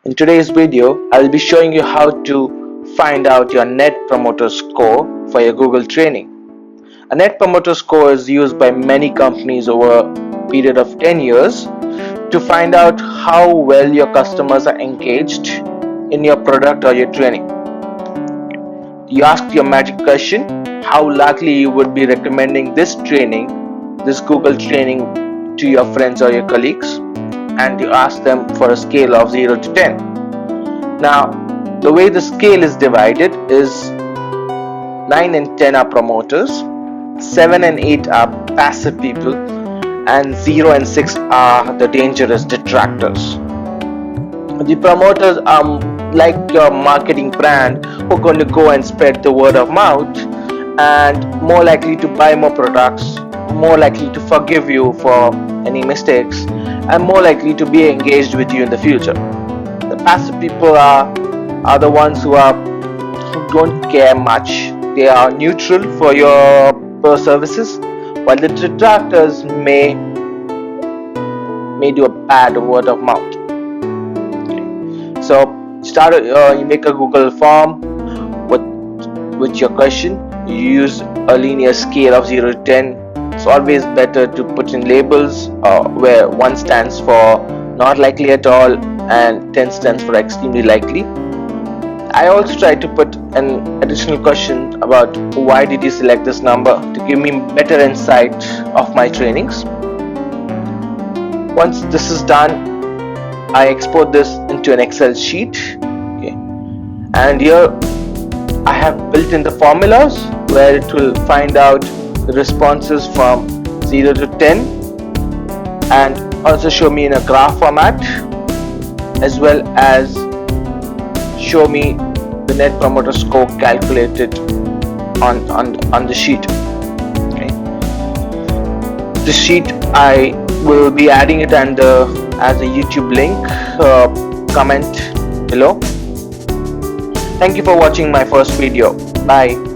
In today's video, I'll be showing you how to find out your Net Promoter Score for your Google training. A Net Promoter Score is used by many companies over a period of 10 years to find out how well your customers are engaged in your product or your training. You ask your magic question, how likely you would be recommending this Google training to your friends or your colleagues, and you ask them for a scale of 0 to 10. Now, the way the scale is divided is 9 and 10 are promoters, 7 and 8 are passive people, and 0 and 6 are the dangerous detractors. The promoters are like your marketing brand who are going to go and spread the word of mouth and more likely to buy more products, more likely to forgive you for any mistakes, and more likely to be engaged with you in the future. The passive people are the ones who don't care much. They are neutral for your services, while the detractors may do a bad word of mouth. So you make a Google form with your question. You use a linear scale of 0 to 10. It's always better to put in labels where 1 stands for not likely at all and 10 stands for extremely likely. I also try to put an additional question about why did you select this number to give me better insight of my trainings. Once this is done, I export this into an Excel sheet, and here I have built in the formulas where it will find out the responses from 0 to 10 and also show me in a graph format, as well as show me the Net Promoter Score calculated on the sheet. The sheet I will be adding it as a YouTube link. Comment below. Thank you for watching my first video. Bye.